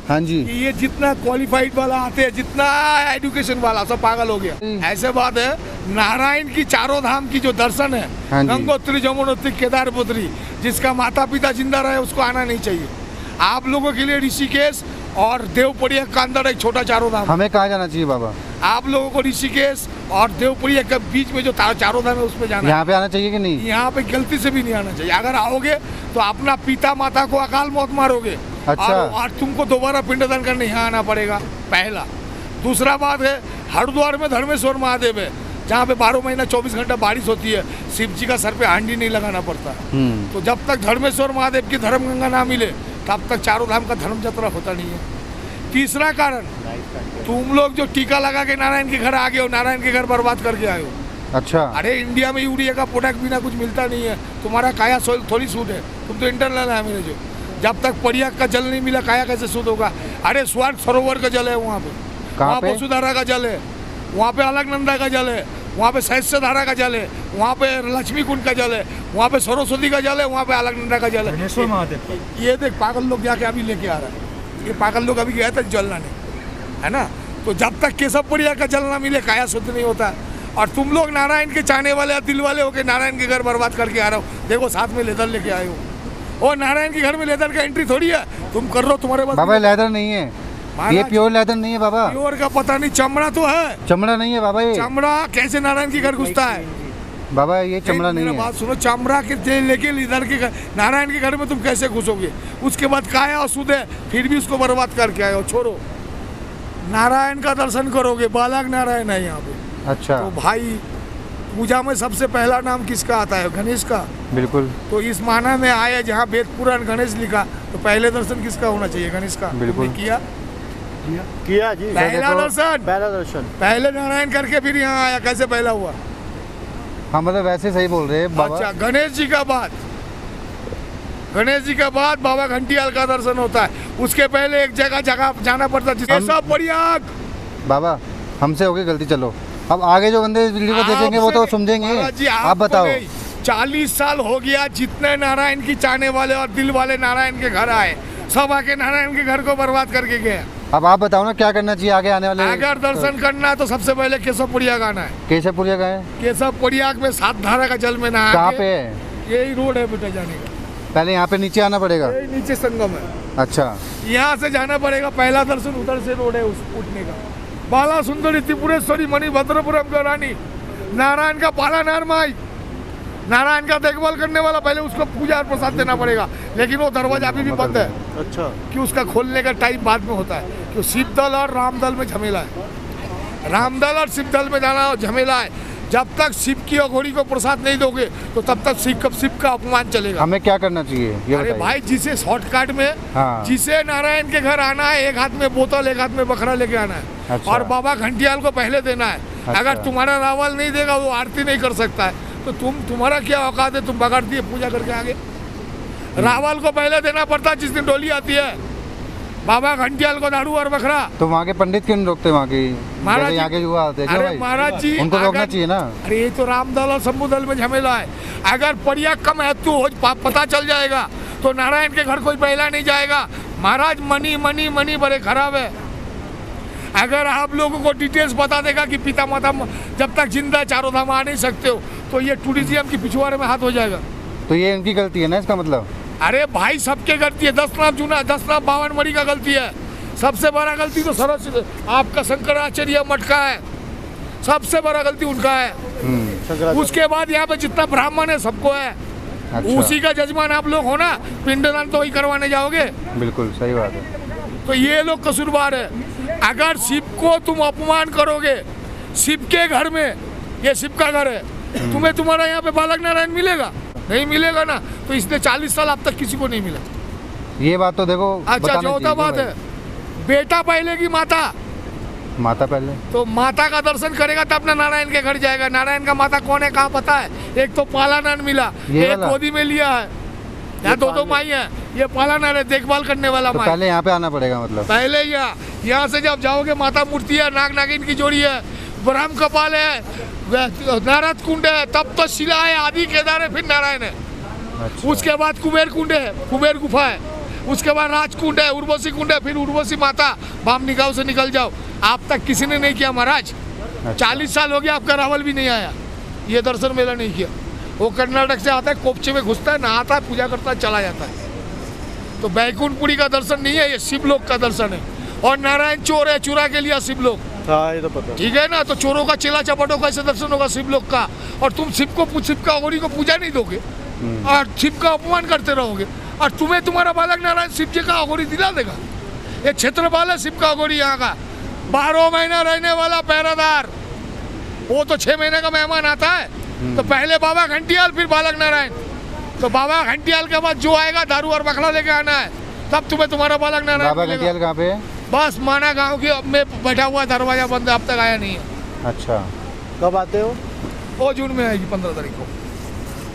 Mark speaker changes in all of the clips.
Speaker 1: हाँ जी।
Speaker 2: कि ये जितना क्वालिफाइड वाला आते हैं, जितना एजुकेशन वाला, सब पागल हो गया। ऐसे बात है, नारायण की चारों धाम की जो दर्शन है,
Speaker 1: हाँ जी।
Speaker 2: गंगोत्री, जमुनोत्री, केदारपुत्री, जिसका माता पिता जिंदा रहे उसको आना नहीं चाहिए। आप लोगों के लिए ऋषिकेश और देवपुरिया का अंदर एक छोटा चारों धाम।
Speaker 1: हमें कहाँ जाना चाहिए बाबा?
Speaker 2: आप लोगों को ऋषिकेश और देवपुरिया के बीच में जो चारों धाम है उसमें जाना है।
Speaker 1: यहाँ पे आना चाहिए कि नहीं?
Speaker 2: यहाँ पे गलती से भी नहीं आना चाहिए। अगर आओगे तो अपना पिता माता को अकाल मौत मारोगे।
Speaker 1: अच्छा।
Speaker 2: और तुमको दोबारा पिंडदान करने यहाँ आना पड़ेगा, पहला। दूसरा बात है, हरिद्वार में धर्मेश्वर महादेव है, जहाँ पे 12 महीना 24 घंटा बारिश होती है। शिव जी का सर पे हांडी नहीं लगाना पड़ता। तो जब तक धर्मेश्वर महादेव की धर्म गंगा ना मिले तब तक चारों धाम का धर्म यात्रा होता नहीं है। तीसरा कारण, तुम लोग जो टीका लगा के नारायण के घर आ गए हो, नारायण के घर बर्बाद करके आए हो।
Speaker 1: अच्छा।
Speaker 2: अरे इंडिया में यूरिया का प्रोडक्ट बिना कुछ मिलता नहीं है। तुम्हारा काया सोल थोड़ी सूद है, तुम तो इंटरनल है मेरे जो। जब तक प्रयाग का जल नहीं मिला काया कैसे शुद्ध होगा? अरे स्वर्ग सरोवर का जल है वहाँ पे, वहाँ वसुधारा का जल है, वहाँ पे अलकनंदा का जल है, वहाँ पे सहस्त्र धारा का जल है, वहाँ पे लक्ष्मी कुंड का जल है, वहाँ पे सरस्वती का जल है, वहाँ पे अलकनंदा का जल है। ये देख पागल लोग जाके अभी लेके आ रहा है। ये पागल लोग अभी गया था जल लाने, है ना। तो जब तक केशव प्रयाग का जल ना मिले काया शुद्ध नहीं होता। और तुम लोग नारायण के चाहने वाले, दिल वाले होके नारायण के घर बर्बाद करके आ रहे हो। देखो साथ में लेदर लेके आए हो, और नारायण के घर में लेदर का एंट्री थोड़ी है, तुम कर रहे हो, तुम्हारे पास
Speaker 1: बाबा लेदर नहीं है, ये प्योर लेदर नहीं है बाबा।
Speaker 2: प्योर का पता नहीं, चमड़ा तो है।
Speaker 1: चमड़ा नहीं है बाबा, ये
Speaker 2: चमड़ा कैसे नारायण के घर घुसता है?
Speaker 1: बाबा ये चमड़ा नहीं है।
Speaker 2: बात सुनो, चमड़ा के लेके इधर के घर, नारायण के घर में तुम कैसे घुसोगे? उसके बाद काया अशुद्ध है, फिर भी उसको बर्बाद करके आए हो। छोड़ो, नारायण का दर्शन करोगे, बालक नारायण है यहाँ पे।
Speaker 1: अच्छा।
Speaker 2: तो भाई पूजा में सबसे पहला नाम किसका आता है? गणेश का।
Speaker 1: बिल्कुल।
Speaker 2: तो इस माना में आया जहाँ वेद पुराण गणेश लिखा, तो पहले दर्शन किसका होना चाहिए? गणेश का।
Speaker 1: बिल्कुल।
Speaker 2: किया
Speaker 1: जी।
Speaker 2: पहला दर्शन पहले नारायण करके फिर यहाँ आया, कैसे पहला हुआ?
Speaker 1: हाँ मतलब वैसे सही बोल रहे हैं बाबा।
Speaker 2: अच्छा, गणेश जी का बाद बाबा घंटियाल का दर्शन होता है। उसके पहले एक जगह जाना पड़ता है, सब प्रयाग।
Speaker 1: बाबा हमसे हो गई गलती, चलो अब आगे जो बंदे इस वीडियो को देखेंगे वो तो समझेंगे। आप बताओ।
Speaker 2: 40 साल हो गया, जितने नारायण की चाहने वाले और दिल वाले नारायण के घर आए, सब आके नारायण के घर को बर्बाद करके गए।
Speaker 1: अब आप बताओ ना क्या करना चाहिए आगे आने वाले?
Speaker 2: अगर दर्शन करना है तो सबसे पहले केशव प्रयाग आना है।
Speaker 1: केशव प्रयाग है?
Speaker 2: केशव प्रयाग में 7 धारा का जल में नहा।
Speaker 1: कहाँ पे है?
Speaker 2: यही रोड है बेटा जाने का।
Speaker 1: पहले यहाँ पे नीचे आना पड़ेगा?
Speaker 2: यही नीचे संगम है।
Speaker 1: अच्छा।
Speaker 2: यहाँ से जाना पड़ेगा, पहला दर्शन उधर से रोड है उठने का। बाला सुंदरी त्रिपुरेश्वरी मणि भद्रपुरम का रानी, नारायण का पालानार माई, नारायण का देखभाल करने वाला, पहले उसको पूजा और प्रसाद देना पड़ेगा। लेकिन वो दरवाजा अभी भी बंद है।
Speaker 1: अच्छा।
Speaker 2: कि उसका खोलने का टाइम बाद में होता है, कि शिवदल और रामदल में झमेला है। रामदल और शिवदल में जाना झमेला है। जब तक शिव की अघोरी को प्रसाद नहीं दोगे तो तब तक शिव का अपमान चलेगा।
Speaker 1: हमें क्या करना चाहिए ये
Speaker 2: अरे भाई, जिसे शॉर्टकट में,
Speaker 1: हाँ।
Speaker 2: जिसे नारायण के घर आना है, एक हाथ में बोतल एक हाथ में बकरा लेके आना है।
Speaker 1: अच्छा।
Speaker 2: और बाबा घंटियाल को पहले देना है।
Speaker 1: अच्छा।
Speaker 2: अगर तुम्हारा रावल नहीं देगा, वो आरती नहीं कर सकता है, तो तुम्हारा क्या औकात है? तुम बगड़ दिए पूजा करके आगे। रावल को पहले देना पड़ता है जिस दिन डोली आती है। बाबा घंटियाल को दारू और बकरा।
Speaker 1: तो वहाँ के पंडित क्यों नहीं रोकते? वहाँ की
Speaker 2: महाराज,
Speaker 1: यहाँ के युवा आते हैं।
Speaker 2: अरे महाराज जी,
Speaker 1: उनको रोकना चाहिए ना।
Speaker 2: अरे ये तो रामदल और शंभुदल में झमेला है। अगर प्रयाग का महत्व हो पता चल जाएगा तो नारायण के घर कोई पहला नहीं जाएगा। महाराज मनी बड़े खराब है। अगर आप लोगों को डिटेल्स बता देगा कि पिता माता जब तक जिंदा चारों धाम आ नहीं सकते हो, तो ये टूरिज्म की पिछुआरे में हाथ हो जाएगा।
Speaker 1: तो ये इनकी गलती है ना, इसका मतलब?
Speaker 2: अरे भाई, सबके गलती है। 10 नाम चुना, 10 नाम 52 मणि का गलती है। सबसे बड़ा गलती तो सरस्वती आपका शंकराचार्य मठ का है, सबसे बड़ा गलती उनका है। उसके बाद यहाँ पे जितना ब्राह्मण है सबको है। अच्छा। उसी का जजमान आप लोग हो ना, पिंडदान तो वही करवाने जाओगे। बिल्कुल
Speaker 1: सही बात है।
Speaker 2: तो ये लोग कसूरवार है। अगर शिव को तुम अपमान करोगे, शिव के घर में, ये शिव का घर है, तुम्हें तुम्हारा यहाँ पे बालक नारायण मिलेगा? नहीं मिलेगा ना। तो इसने 40 साल अब तक किसी को नहीं मिला।
Speaker 1: ये बात तो देखो।
Speaker 2: अच्छा, चौथा बात है, बेटा पहले की माता
Speaker 1: पहले, तो
Speaker 2: माता का दर्शन करेगा तब ना नारायण के घर जाएगा। नारायण का माता कौन है, कहाँ पता है? एक तो पालानार मिला, एक गोदी में लिया है। यहाँ दो माई है। ये पालानार है, देखभाल करने वाला माई।
Speaker 1: पहले यहाँ पे आना पड़ेगा, मतलब पहले
Speaker 2: यहाँ से जब जाओगे, माता मूर्ति है, नाग नागिन की जोड़ी है, ब्रह्म कपाल है, नारद कुंड है, तब तो शिला है, आदि केदार है, फिर नारायण है। अच्छा। उसके बाद कुबेर कुंड है, कुबेर गुफा है, उसके बाद राजकुंड है, उर्वशी कुंड है, फिर उर्वशी माता बामनी गांव से निकल जाओ। आप तक किसी ने नहीं किया महाराज। 40 साल हो गया आपका रावल भी नहीं आया, ये दर्शन मेला नहीं किया। वो कर्नाटक से आता है, कोपचे में घुसता है, नहाता है, पूजा करता है, चला जाता है। तो बैकुंठपुरी का दर्शन नहीं है, ये शिवलोक का दर्शन है। और नारायण चोर है, चुरा के लिया शिवलोक।
Speaker 3: हाँ ये तो पता है।
Speaker 2: ठीक है ना, तो चोरों का चेला चपाटों का ऐसे दर्शन होगा शिवलोक का। और तुम शिव का अघोरी को पूजा नहीं दोगे और शिव का अपमान करते रहोगे, और तुम्हें तुम्हारा बालक नारायण शिव जी का अघोरी दिला देगा। ये क्षेत्रपाल है शिव का अघोरी यहाँ का, 12 महीना रहने वाला पहरादार। वो तो 6 महीने का मेहमान आता है। तो पहले बाबा घंटियाल, फिर बालक नारायण। तो बाबा घंटियाल के बाद जो आएगा दारू और बखला लेके आना है, तब तुम्हें तुम्हारा बालक नारायण
Speaker 1: बाबा
Speaker 2: मिलेगा।
Speaker 1: घंटियाल कहाँ पे है?
Speaker 2: बस माना गांव की में बैठा हुआ, दरवाजा बंद है, अब तक आया नहीं है।
Speaker 1: अच्छा,
Speaker 3: कब आते हो?
Speaker 2: वो जून में आएगी 15 तारीख को।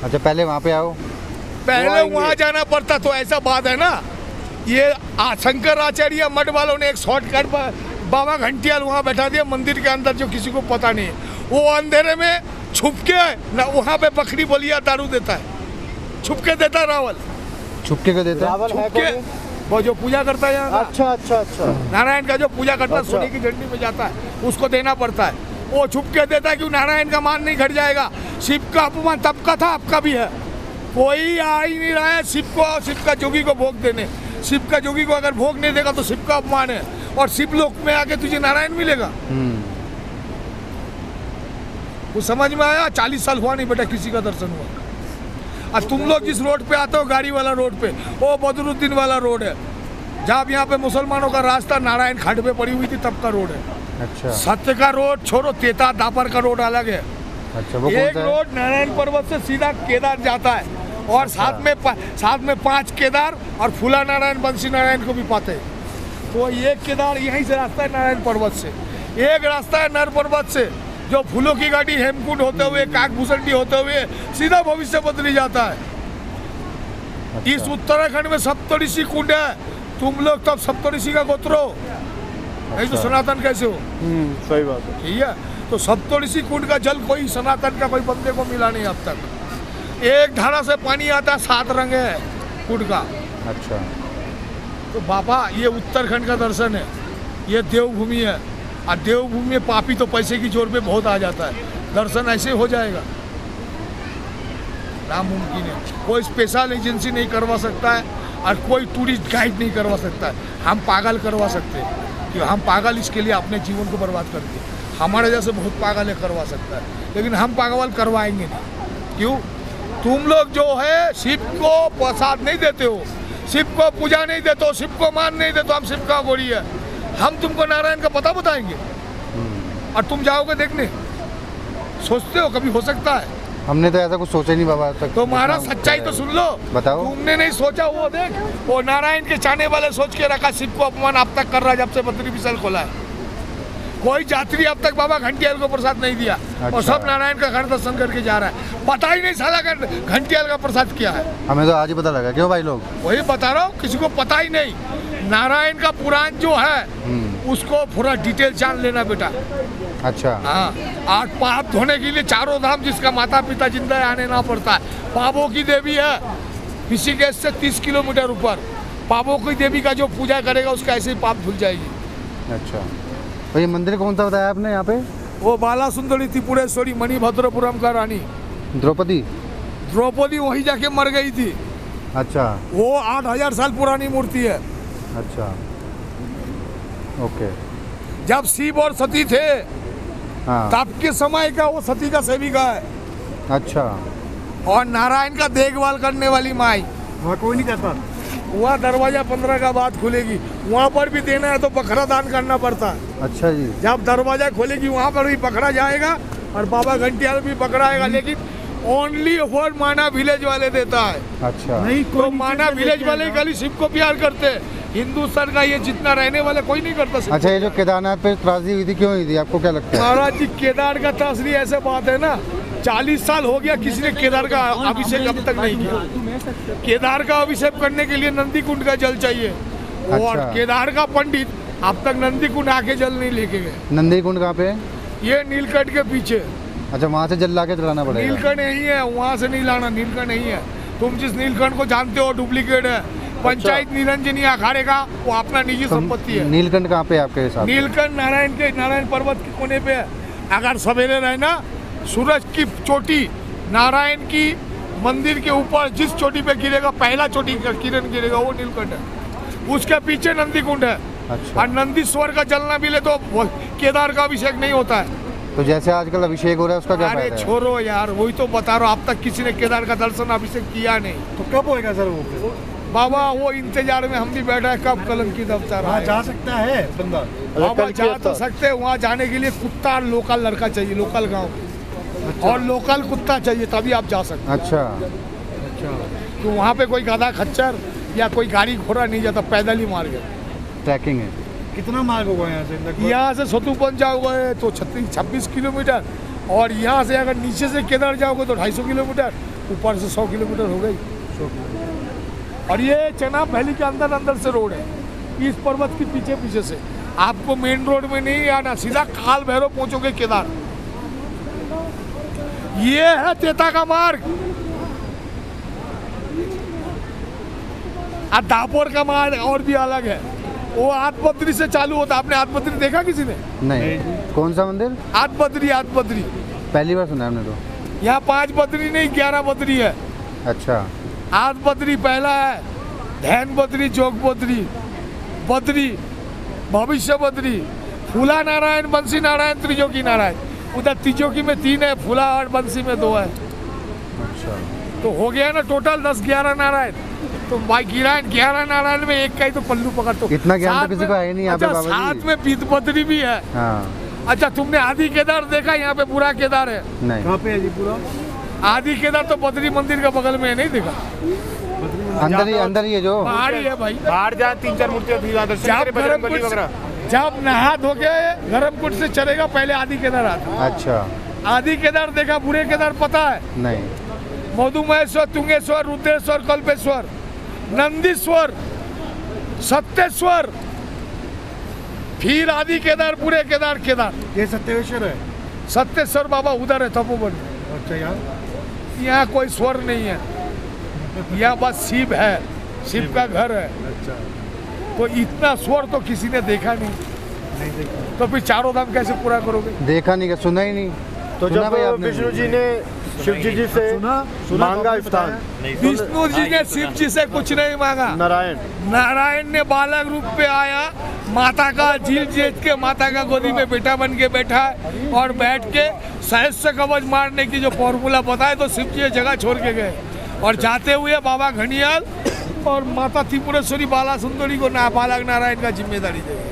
Speaker 1: अच्छा पहले वहाँ पे आओ।
Speaker 2: पहले वहाँ जाना पड़ता। तो ऐसा बात है ना, ये शंकराचार्य मठ वालों ने एक शॉर्टकट पर बाबा घंटियाल वहाँ बैठा दिया मंदिर के अंदर, जो किसी को पता नहीं है। वो अंधेरे में छुप के ना वहाँ पे बकरी बलिया दारू देता है, छुप के देता है रावल।
Speaker 1: छुप के देता है?
Speaker 3: रावल है
Speaker 2: छुप के,
Speaker 3: कौन?
Speaker 2: वो जो पूजा करता है यहाँ का,
Speaker 3: अच्छा अच्छा अच्छा।
Speaker 2: नारायण का जो पूजा करता है,
Speaker 3: अच्छा।
Speaker 2: सोने की झंडी में जाता है, उसको देना पड़ता है। वो छुप के देता है, क्यों? नारायण का मान नहीं घट जाएगा। शिव का अपमान तब का था, आपका भी है। कोई आ ही नहीं रहा है शिव को, शिव का जोगी को भोग देने। शिव का जोगी को अगर भोग नहीं देगा तो शिव का अपमान है, और शिव लोक में आके तुझे नारायण मिलेगा। कुछ समझ में आया? 40 साल हुआ नहीं बेटा किसी का दर्शन हुआ। और तुम लोग जिस रोड पे आते हो, गाड़ी वाला रोड पे, वो बदरुद्दीन वाला रोड है, जहाँ यहाँ पे मुसलमानों का रास्ता नारायण घाट पे पड़ी हुई थी, तब का रोड है।
Speaker 1: अच्छा
Speaker 2: सत्य का रोड छोड़ो, तेता दापर का रोड अलग है।
Speaker 1: अच्छा, वो कौन
Speaker 2: एक
Speaker 1: सा है?
Speaker 2: रोड नारायण पर्वत से सीधा केदार जाता है, और साथ में 5 केदार और फूला नारायण, बंसी नारायण को भी पाते हैं। तो एक केदार यहीं से रास्ता है नारायण पर्वत से। एक रास्ता है नर पर्वत से, जो फूलों की गाड़ी हेमकुंड होते हुए, काकभूषणी होते हुए सीधा भविष्य बदली जाता है।
Speaker 1: अच्छा।
Speaker 2: इस उत्तराखंड में सप्तऋषि कुंड है। तुम लोग तब सप्तऋषि का गोत्र हो, नहीं तो सनातन कैसे हो?
Speaker 3: सही बात है।
Speaker 2: ठीक है, तो सप्तऋषि कुंड का जल कोई सनातन का कोई बंदे को मिला नहीं अब तक। एक धारा से पानी आता है, 7 रंग है कुंड का।
Speaker 1: अच्छा,
Speaker 2: तो बाबा ये उत्तराखंड का दर्शन है, ये देवभूमि है। और देवभूमि में पापी तो पैसे की जोर पे बहुत आ जाता है, दर्शन ऐसे हो जाएगा नामुमकिन है। कोई स्पेशल एजेंसी नहीं करवा सकता है, और कोई टूरिस्ट गाइड नहीं करवा सकता है। हम पागल करवा सकते हैं, कि हम पागल इसके लिए अपने जीवन को बर्बाद कर दिए। हमारे जैसे बहुत पागल है करवा सकता है, लेकिन हम पागल करवाएंगे नहीं। क्यों? तुम लोग जो है शिव को प्रसाद नहीं देते हो, शिव को पूजा नहीं देते हो, शिव को मान नहीं देते हो। हम शिव का गोरी है, हम तुमको नारायण का पता बताएंगे और तुम जाओगे देखने। सोचते हो कभी हो सकता है?
Speaker 1: हमने तो ऐसा कुछ सोचा ही नहीं बाबा आज तक।
Speaker 2: तो महाराज सच्चाई तो सुन लो।
Speaker 1: बताओ।
Speaker 2: तुमने नहीं सोचा, वो देख, वो नारायण के चाहने वाले सोच के रखा शिव को अपमान अब तक कर रहा है, जब से बद्री विशाल खोला है। कोई यात्री अब तक बाबा घंटियाल को प्रसाद नहीं दिया।
Speaker 1: अच्छा।
Speaker 2: और सब नारायण का घर दर्शन करके जा रहा है। पता ही नहीं साला घंटियाल का प्रसाद क्या है।
Speaker 1: हमें तो आज ही पता लगा। क्यों भाई लोग?
Speaker 2: वही बता रहा हूँ, किसी को पता ही नहीं। नारायण का पुराण जो है उसको पूरा डिटेल जान लेना बेटा।
Speaker 1: अच्छा,
Speaker 2: हाँ, आग पाप धोने के लिए 4 धाम, जिसका माता पिता जिंदा है, आने ना पड़ता है। पापों की देवी है, ऋषिकेश से 30 किलोमीटर ऊपर। पापों की देवी का जो पूजा करेगा उसका ऐसे ही पाप धुल जाएगी।
Speaker 1: अच्छा, तो ये मंदिर कौन सा बताया आपने यहाँ पे?
Speaker 2: वो बाला सुंदरी त्रिपुरेश्वरी मणिभद्रपुरम का रानी द्रौपदी वहीं जाके मर गई थी।
Speaker 1: अच्छा,
Speaker 2: वो 8000 साल पुरानी मूर्ति है।
Speaker 1: अच्छा, ओके।
Speaker 2: जब शिव और सती थे
Speaker 1: हाँ,
Speaker 2: तब के समय का वो सती का सेविका है,
Speaker 1: अच्छा,
Speaker 2: और नारायण का देखभाल करने वाली माई।
Speaker 3: वहाँ कोई नहीं करता।
Speaker 2: वहाँ दरवाजा 15 का बाद खुलेगी, वहाँ पर भी देना है तो बकरा दान करना पड़ता है।
Speaker 1: अच्छा जी।
Speaker 2: जब दरवाजा खोलेगी वहाँ पर भी पकड़ा जाएगा, और बाबा घंटियाल भी पकड़ाएगा, लेकिन ओनली फॉर माना विलेज वाले देता है।
Speaker 1: अच्छा,
Speaker 3: नहीं,
Speaker 2: तो माना विलेज वाले खाली शिव को प्यार करते हैं। हिंदुस्तान का ये जितना रहने वाले कोई नहीं करता शिव को।
Speaker 1: अच्छा, ये जो केदारनाथ पे त्रासदी हुई थी, क्यों हुई थी? आपको क्या लगता है?
Speaker 2: महाराज जी, केदार का त्रासदी ऐसे बात है ना, 40 साल हो गया किसी ने केदार का अभिषेक अब तक नहीं किया। केदार का अभिषेक करने के लिए नंदी कुंड का जल चाहिए, और
Speaker 1: अच्छा।
Speaker 2: केदार का पंडित अब तक नंदी कुंड आके जल नहीं लेके गए।
Speaker 1: नंदी कुंड कहाँ पे है?
Speaker 2: ये नीलकंठ के पीछे।
Speaker 1: अच्छा, वहाँ से जल ला के चलाना पड़ेगा।
Speaker 2: नीलकंठ नहीं है, वहाँ से नहीं लाना, नीलकंठ नहीं है। तुम जिस नीलकंठ को जानते हो डुप्लीकेट है। पंचायत निरंजनी अखाड़े का वो अपना निजी
Speaker 1: तो
Speaker 2: संपत्ति है।
Speaker 1: नीलकंठ कहाँ पे है आपके हिसाब से?
Speaker 2: नीलकंठ नारायण पर्वत के कोने पे है। अगर सवेरे रहे ना, सूरज की चोटी नारायण की मंदिर के ऊपर जिस चोटी पे गिरेगा, पहला चोटी का किरण गिरेगा, वो नीलकंठ है। उसके पीछे नंदी कुंड है।
Speaker 1: अच्छा।
Speaker 2: और नंदीश्वर का जल ना मिले तो केदार का अभिषेक नहीं होता है।
Speaker 1: तो जैसे आजकल अभिषेक हो रहा है उसका क्या
Speaker 2: अरे
Speaker 1: फायदा है?
Speaker 2: छोड़ो यार, वही तो बता रहा हूँ, अब तक किसी ने केदार का दर्शन अभिषेक किया नहीं।
Speaker 3: तो कब होएगा सर वो फिर?
Speaker 2: बाबा वो इंतजार में हम भी बैठा है, कब कलंकी दफ्तर
Speaker 3: वहाँ
Speaker 2: आए।
Speaker 3: जा सकता है बंदा?
Speaker 2: बाबा जा तो सकते हैं, वहाँ जाने के लिए कुत्ता और लोकल लड़का चाहिए, लोकल गांव और लोकल कुत्ता चाहिए, तभी आप जा सकते
Speaker 1: अच्छा।
Speaker 3: अच्छा।
Speaker 2: हैं। तो वहाँ पे कोई गधा खच्चर या कोई गाड़ी घोड़ा नहीं जाता, पैदल ही मार गया।
Speaker 1: ट्रैकिंग है।
Speaker 3: कितना मार्ग होगा यहाँ से लगभग?
Speaker 2: यहाँ से सोतूपंच जाओगे तो 26 किलोमीटर, और यहाँ से अगर नीचे से केदार जाओगे तो 250 किलोमीटर, ऊपर से 100 किलोमीटर हो गई। और ये चनाब वैली के अंदर अंदर से रोड है, इस पर्वत के पीछे पीछे से। आपको मेन रोड में नहीं आना, सीधा काल भैरव पहुंचोगे केदार। ये है तेता का मार्ग। और दापोर का मार्ग और भी अलग है, वो आत्मबद्री से चालू होता। आपने आत्मबद्री देखा किसी ने?
Speaker 1: नहीं। कौन सा मंदिर?
Speaker 2: आत्मबद्री
Speaker 1: पहली बार सुना है हमने तो।
Speaker 2: यहाँ 5 बद्री नहीं 11 बद्री है।
Speaker 1: अच्छा।
Speaker 2: आत्मबद्री पहला है, ध्यान बद्री, जोग बद्री, बद्री, भविष्य बद्री, फूला नारायण, बंसी नारायण, त्रिजोगी नारायण। उधर त्रिजोगी में 3 है, फूला और बंसी में 2 है।
Speaker 1: अच्छा।
Speaker 2: तो हो गया ना टोटल 10-11 नारायण। तो भाई 11 नारायण में एक का ही तो पल्लू पकड़। तो
Speaker 1: इतना ज्ञान
Speaker 2: साथ
Speaker 1: तो किसी
Speaker 2: में-
Speaker 1: को है ही नहीं यहाँ पे
Speaker 2: अच्छा,
Speaker 1: बाबा जी।
Speaker 2: साथ में पीतबद्री भी है।
Speaker 1: हाँ।
Speaker 2: अच्छा, तुमने आदि केदार देखा? यहाँ पे पूरा केदार है।
Speaker 1: नहीं।
Speaker 3: कहाँ पे है जी पूरा?
Speaker 2: आदि केदार तो बद्री मंदिर का बगल में है, नहीं देखा?
Speaker 1: अंदर ही है जो।
Speaker 2: बाहर ही है भाई।
Speaker 4: बाहर जहाँ 3-4 मूर्तियाँ थी, वहाँ दर्शन करे,
Speaker 2: जब
Speaker 4: बजरंगबली
Speaker 2: गरम
Speaker 4: वगैरह।
Speaker 2: जब नहा धो के गरम कुंड से चलेगा, पहले आदि केदार आता।
Speaker 1: अच्छा।
Speaker 2: आदि केदार देखा? बुरे केदार पता है?
Speaker 1: नहीं।
Speaker 2: मधुमहेश्वर, तुंगेश्वर, रुद्रेश्वर, कल्पेश्वर, नंदीश्वर, सत्येश्वर, फिर आदि केदार, बुरे केदार, केदार।
Speaker 3: ये सत्येश्वर है?
Speaker 2: सत्येश्वर बाबा उधर है तपोवन।
Speaker 3: अच्छा।
Speaker 2: यहाँ कोई स्वर नहीं है, यहाँ बस शिव है, शिव का घर है।
Speaker 3: अच्छा।
Speaker 2: तो इतना स्वर तो किसी ने देखा नहीं,
Speaker 3: नहीं देखा।
Speaker 2: तो फिर चारों धाम कैसे पूरा करोगे?
Speaker 1: देखा नहीं, क्या सुना ही नहीं।
Speaker 4: तो
Speaker 1: सुना
Speaker 4: जब
Speaker 1: भाई आपने?
Speaker 4: विष्णु जी ने शिव जी से
Speaker 3: सुना
Speaker 4: मांगा
Speaker 3: तो
Speaker 4: स्थान,
Speaker 2: विष्णु जी ने शिव जी से कुछ नहीं मांगा। नारायण ने बालक रूप पे आया, माता का झील जीत के माता का गोदी में बेटा बन के बैठा है, और बैठ के सहस्त्र कवच मारने की जो फॉर्मूला बताए तो शिव जी ये जगह छोड़ के गए। और जाते हुए बाबा घड़ियाल और माता त्रिपुरेश्वरी बाला सुंदरी को बालक नारायण का जिम्मेदारी दे गए।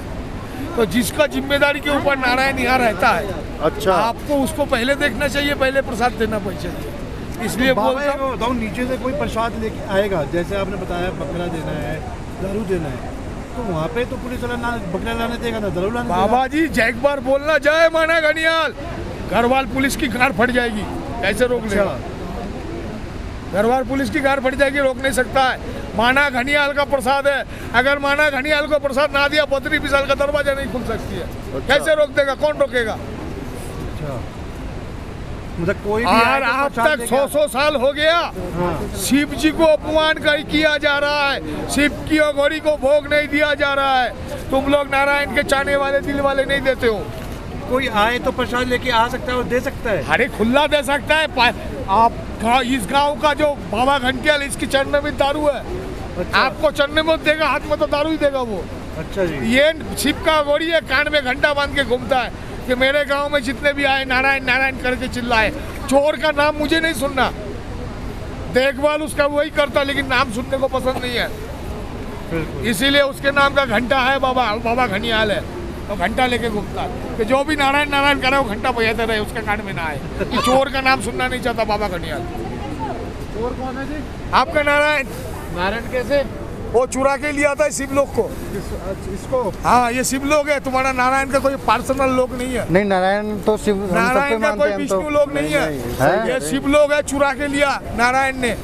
Speaker 2: तो जिसका जिम्मेदारी के ऊपर नारायण यहाँ रहता है,
Speaker 4: अच्छा,
Speaker 2: आपको उसको पहले देखना चाहिए, पहले प्रसाद देना चाहिए। इसलिए बोलता हूँ,
Speaker 3: बाबा बताओ, नीचे से कोई प्रसाद लेके आएगा, जैसे आपने बताया बकरा देना है, दारू देना है, तो वहाँ पे तो पुलिस वाला बकरा लाने देगा ना दारू लाने देगा?
Speaker 2: बाबा जी जय एक बार बोलना, जय माना घड़ियाल। घरवाल पुलिस की गाड़ फट जाएगी, कैसे रोक लेगा? घरवाल पुलिस की गाड़ फट जाएगी, रोक नहीं सकता है। माना घड़ियाल का प्रसाद है, अगर माना घड़ियाल को प्रसाद ना दिया, बद्री विशाल का दरवाजा नहीं खुल सकती है। कैसे रोक देगा? कौन रोकेगा?
Speaker 3: मतलब कोई भी आए
Speaker 2: और
Speaker 3: तो
Speaker 2: अब
Speaker 3: प्रसाद
Speaker 2: तक
Speaker 3: लेके
Speaker 2: 100 साल हो गया,
Speaker 3: हाँ।
Speaker 2: शिव जी को अपमान किया जा रहा है, शिव की घोड़ी को भोग नहीं दिया जा रहा है। तुम लोग नारायण के चाहने वाले, दिल वाले नहीं देते हो।
Speaker 3: कोई आए तो प्रसाद लेके आ सकता है और दे सकता है?
Speaker 2: अरे खुला दे सकता है। आप इस गांव का जो बाबा घंटियाल, इसकी चरण में दारू है।
Speaker 3: अच्छा।
Speaker 2: आपको चरण में देगा, हाथ में तो दारू ही देगा वो।
Speaker 3: अच्छा जी।
Speaker 2: ये शिव का घोड़ी है, कान में घंटा बांध के घूमता है कि मेरे गांव में जितने भी आए नारायण नारायण करके चिल्लाए। चोर का नाम मुझे नहीं सुनना, देखभाल उसका वही करता, लेकिन नाम सुनने को पसंद नहीं है। इसीलिए उसके नाम का घंटा है, बाबा घड़ियाल है। तो घंटा लेके घूमता है कि जो भी नारायण नारायण करे वो घंटा बजाते रहे, उसका कान में ना आए। कि चोर का नाम सुनना नहीं चाहता बाबा घड़ियाल।
Speaker 3: चोर कौन है जी?
Speaker 2: आपका नारायण,
Speaker 3: नारायण कैसे?
Speaker 2: वो चुरा के लिया था शिव लोग को।
Speaker 3: इसको?
Speaker 2: हाँ, ये शिव लोग है, तुम्हारा नारायण का कोई पर्सनल लोग नहीं है।
Speaker 1: नहीं, नारायण तो शिव, हम सब पे
Speaker 2: नारायण का
Speaker 1: मानते
Speaker 2: कोई
Speaker 1: हैं हम
Speaker 2: विष्णु
Speaker 1: तो।
Speaker 2: लोग नहीं है,
Speaker 1: है?
Speaker 2: ये शिव लोग है, चुरा के लिया नारायण ने।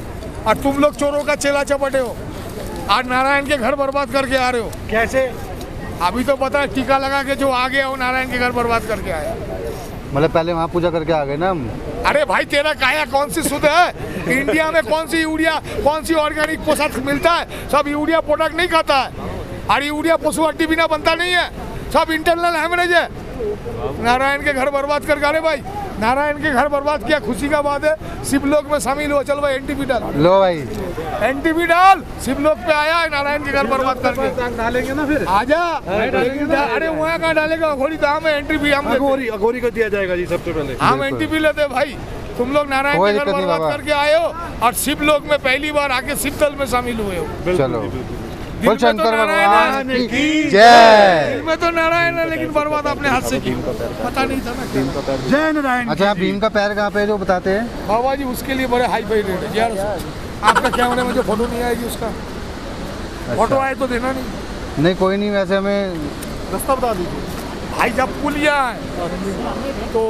Speaker 2: और तुम लोग चोरों का चेला चपटे हो और नारायण के घर बर्बाद करके आ रहे हो।
Speaker 3: कैसे?
Speaker 2: अभी तो पता है टीका लगा के जो आ गया वो नारायण के घर बर्बाद करके आया।
Speaker 1: मतलब पहले वहाँ पूजा करके आ गए ना हम।
Speaker 2: अरे भाई तेरा काया कौन सी शुद्ध है? इंडिया में कौन सी यूरिया, कौन सी ऑर्गेनिक पोषक मिलता है? सब यूरिया प्रोडक्ट नहीं खाता है। और यूरिया पशु हड्डी बिना बनता नहीं है, सब इंटरनल हेमरेज है। नारायण के घर बर्बाद कर गाले भाई, नारायण के घर बर्बाद किया, खुशी का बात है। शिवलोक में शामिल हो, चल भाई एनटीपी डाल,
Speaker 1: लो भाई
Speaker 2: एनटीपी डाल। शिवलोक पे आया है नारायण के घर बर्बाद करके,
Speaker 3: डालेंगे ना फिर।
Speaker 2: आजा। अरे वहाँ कहाँ डालेगा, अघोरी दाम है, एंट्री भी हम
Speaker 3: अघोरी को दिया जाएगा जी सबसे पहले।
Speaker 2: हम एनटीपी लेते भाई। तुम लोग नारायण
Speaker 1: कोई
Speaker 2: के घर
Speaker 1: दिक्कत नहीं
Speaker 2: बर्बाद
Speaker 1: बाबा।
Speaker 2: करके आए हो और शिवलोक में पहली बार आके शिवदल में शामिल हुए हो।
Speaker 1: चलो
Speaker 2: दिल
Speaker 1: बोल
Speaker 2: में तो
Speaker 1: शंकर
Speaker 2: नारायण
Speaker 1: भगवान
Speaker 2: है,
Speaker 1: की जय।
Speaker 2: दिल में तो नारायण है, लेकिन बर्बाद अपने हाथ से की, पता नहीं था ना।
Speaker 3: जय नारायण।
Speaker 1: अच्छा भीम का पैर कहाँ पे है जो बताते हैं?
Speaker 2: बाबा जी उसके लिए बड़े हाई फाई रेट है यार। आपका कैमरे में जो फोटो नहीं आएगी उसका फोटो आए तो देना नहीं।
Speaker 1: नहीं कोई नहीं, वैसे हमें
Speaker 3: रास्ता बता दीजिए
Speaker 2: भाई। जब पुलिया है तो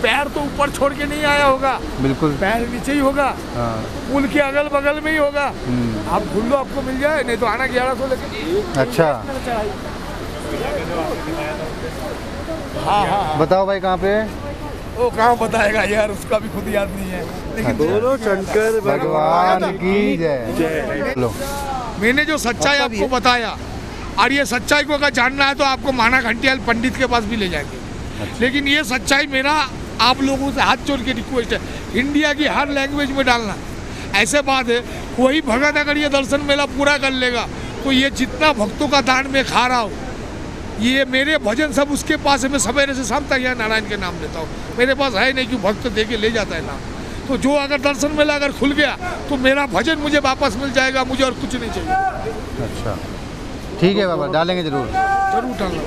Speaker 2: पैर तो ऊपर छोड़ के नहीं आया होगा,
Speaker 1: बिल्कुल
Speaker 2: पैर नीचे ही होगा,
Speaker 1: हाँ।
Speaker 2: पुल के अगल बगल में ही होगा। आप ढूंढ लो, आपको मिल जाए, नहीं तो आना 1100 लेके।
Speaker 1: अच्छा
Speaker 2: हाँ हाँ,
Speaker 1: बताओ भाई कहाँ पे है?
Speaker 2: वो कहाँ बताएगा यार, उसका भी खुद याद नहीं है। लेकिन
Speaker 3: बोलो शंकर
Speaker 1: भगवान की जय। लो
Speaker 2: मैंने जो सच्चाई आपको बताया, और ये सच्चाई को अगर जानना है तो आपको माना घंटियाल पंडित के पास भी ले जाएंगे। लेकिन ये सच्चाई मेरा आप लोगों से हाथ जोड़ के रिक्वेस्ट है, इंडिया की हर लैंग्वेज में डालना। ऐसे बात है, वही भगत अगर ये दर्शन मेला पूरा कर लेगा तो ये जितना भक्तों का दान में खा रहा हूँ, ये मेरे भजन सब उसके पास है। मैं सवेरे से शाम तक यहाँ नारायण के नाम लेता हूँ, मेरे पास है नहीं कि भक्त दे के ले जाता है नाम। तो जो अगर दर्शन मेला अगर खुल गया तो मेरा भजन मुझे वापस मिल जाएगा, मुझे और कुछ नहीं चाहिए।
Speaker 1: अच्छा ठीक है बाबा, डालेंगे जरूर।
Speaker 2: जरूर डालना।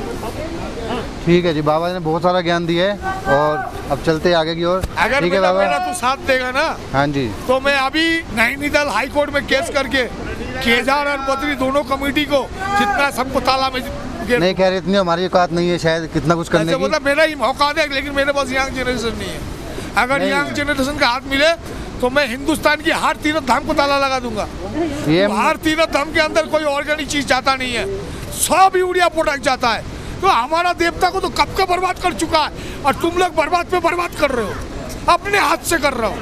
Speaker 1: ठीक है जी, बाबा ने बहुत सारा ज्ञान दिया है और अब चलते हैं आगे की ओर।
Speaker 2: अगर
Speaker 1: ठीक है
Speaker 2: मेरा
Speaker 1: बाबा,
Speaker 2: तू साथ देगा ना
Speaker 1: हाँ जी।
Speaker 2: तो मैं अभी नैनीताल हाई कोर्ट में केस करके केदार और बद्री दोनों कमेटी को जितना सबको ताला में
Speaker 1: नहीं कह रहे, इतनी हमारी औकात नहीं है शायद कितना कुछ करने की।
Speaker 2: मतलब मेरा ही मौका दे, लेकिन मेरे पास यंग जनरेशन नहीं है। अगर यंग जनरेशन का हाथ मिले तो मैं हिंदुस्तान की हर तीर्थ धाम को ताला लगा दूंगा।
Speaker 1: ये
Speaker 2: हर तीर्थ धाम के अंदर कोई ऑर्गेनिक चीज जाता नहीं है, सब यूरिया प्रोडक्ट जाता है। तो हमारा देवता को तो कब का बर्बाद कर चुका है, और तुम लोग बर्बाद पे बर्बाद कर रहे हो, अपने हाथ से कर रहे हो।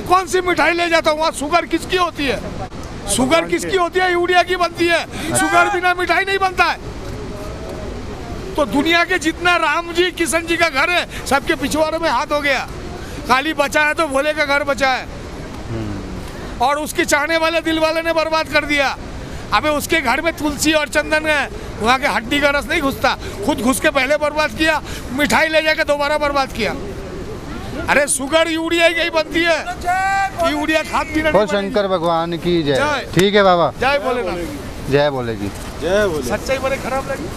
Speaker 2: कौन सी मिठाई ले जाता हूँ, वहाँ शुगर किसकी होती है? शुगर किसकी होती है? यूरिया की बनती है। शुगर बिना मिठाई नहीं बनता है। तो दुनिया के जितना राम जी किशन जी का घर है, सबके पिछवाड़ों में हाथ हो गया। खाली बचा है तो भोले का घर बचा है, और उसके चाहने वाले दिल वाले ने बर्बाद कर दिया। अबे उसके घर में तुलसी और चंदन है, वहाँ के हड्डी का रस नहीं घुसता, खुद घुस के पहले बर्बाद किया, मिठाई ले जाके दोबारा बर्बाद किया। अरे शुगर यूरिया ही यही बनती है, यूरिया खाद पीना।
Speaker 1: बोल शंकर भगवान की जय।
Speaker 2: जय।
Speaker 1: ठीक है बाबा,
Speaker 2: जय भोलेनाथ।
Speaker 1: जय बोलेगी।
Speaker 3: जय बोले।
Speaker 2: सच्चाई बड़े खराब लगी।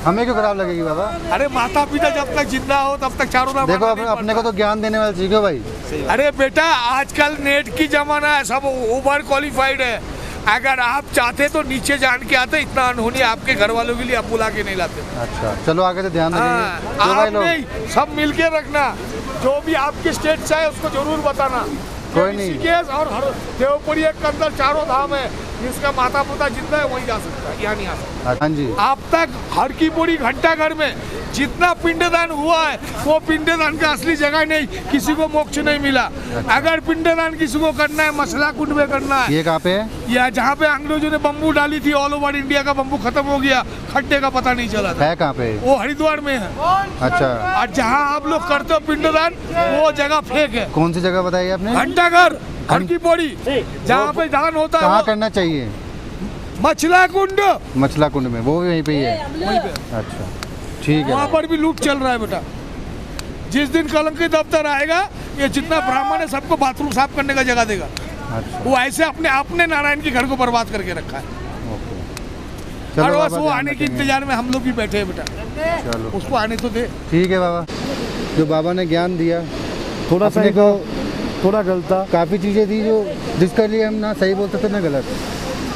Speaker 1: हमें क्यों खराब लगेगी बाबा?
Speaker 2: अरे माता पिता जब तक जिंदा हो तब तक चारों नाम
Speaker 1: देखो
Speaker 2: आना नहीं
Speaker 1: अपने को
Speaker 2: पड़ता।
Speaker 1: तो ज्ञान देने वाले सीखो भाई।
Speaker 2: अरे बेटा आजकल नेट की जमाना है, सब ओवर क्वालिफाइड है। अगर आप चाहते तो नीचे जान के आते, इतना अनहोनी आपके घर वालों के लिए आप बुला के नहीं लाते।
Speaker 1: अच्छा चलो आगे से ध्यान रखेंगे।
Speaker 2: हाँ,
Speaker 1: जो भाई
Speaker 2: आप
Speaker 1: लोग
Speaker 2: नहीं, सब मिलके रखना। जो भी आपके स्टेट से है उसको जरूर बताना।
Speaker 1: कोई नहीं।
Speaker 2: ऋषिकेश और देवपुरी के अंदर चारों धाम है, जिसका माता पिता जिंदा है वहीं जा सकता है, यहाँ नहीं आ सकता।
Speaker 1: हाँ जी।
Speaker 2: अब तक हर की पूरी घंटा घर में जितना पिंडदान हुआ है, वो पिंडदान का असली जगह नहीं, किसी को मोक्ष नहीं मिला। अगर पिंडदान किसी को करना है, मसला कुंड में करना है,
Speaker 1: ये कहाँ पे है?
Speaker 2: या जहाँ पे अंग्रेजों ने बम्बू डाली थी, ऑल ओवर इंडिया का बम्बू खत्म हो गया, खड्डे का पता नहीं चला था।
Speaker 1: है कहाँ पे?
Speaker 2: वो हरिद्वार में है।
Speaker 1: अच्छा
Speaker 2: और जहाँ आप लोग करते हो पिंडदान, वो जगह फेक है।
Speaker 1: कौन सी जगह बताई आपने?
Speaker 2: घंटा घर, हर की पौड़ी, जहाँ पे दान होता है
Speaker 1: कहाँ
Speaker 2: वो
Speaker 1: करना चाहिए?
Speaker 2: मछला कुंड,
Speaker 1: मछला कुंड में, वो भी वहीं पे ही है।
Speaker 2: वहीं पे।
Speaker 1: अच्छा ठीक है।
Speaker 2: वहाँ पर भी लूट चल रहा है बेटा। जिस दिन कलंकी दफ्तर आएगा, ये जितना ब्राह्मण है सबको बाथरूम साफ करने का जगह देगा।
Speaker 1: अच्छा
Speaker 2: वो ऐसे अपने नारायण के घर को बर्बाद करके रखा है।
Speaker 1: ओके
Speaker 2: और
Speaker 1: चलो
Speaker 2: बस
Speaker 1: बाबा,
Speaker 2: वो
Speaker 1: ध्यान
Speaker 2: आने के
Speaker 1: रखेंगे।
Speaker 2: इंतजार में हम लोग भी बैठे हैं बेटा,
Speaker 1: चलो
Speaker 2: उसको आने तो दे।
Speaker 1: ठीक है बाबा, जो बाबा ने ज्ञान दिया
Speaker 3: थोड़ा सा
Speaker 1: अपने को,
Speaker 3: थोड़ा गलत था।
Speaker 1: काफ़ी चीज़ें थी जो जिसके लिए हम ना सही बोलते थे ना गलत,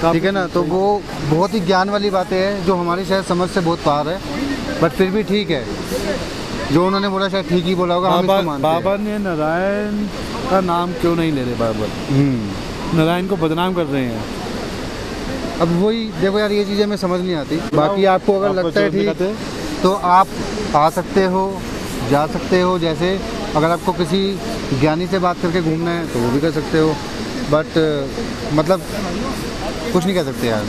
Speaker 1: ठीक है ना। तो वो बहुत ही ज्ञान वाली बातें हैं जो हमारी शायद समझ से बहुत पार है, बट फिर भी ठीक है। जो उन्होंने बोला शायद ठीक ही बोला होगा, हम इसको मानते हैं।
Speaker 3: बाबा ने नारायण का नाम क्यों नहीं ले रहे बार बार? नारायण को बदनाम कर रहे हैं।
Speaker 1: अब वही देखो यार, ये चीज़ें हमें समझ नहीं आती। बाकी आपको अगर
Speaker 3: आपको
Speaker 1: लगता है
Speaker 3: जो दिक्कत
Speaker 1: ठीक तो आप आ सकते हो, जा सकते हो। जैसे अगर आपको किसी ज्ञानी से बात करके घूमना है तो वो भी कर सकते हो, बट मतलब कुछ नहीं कह सकते यार।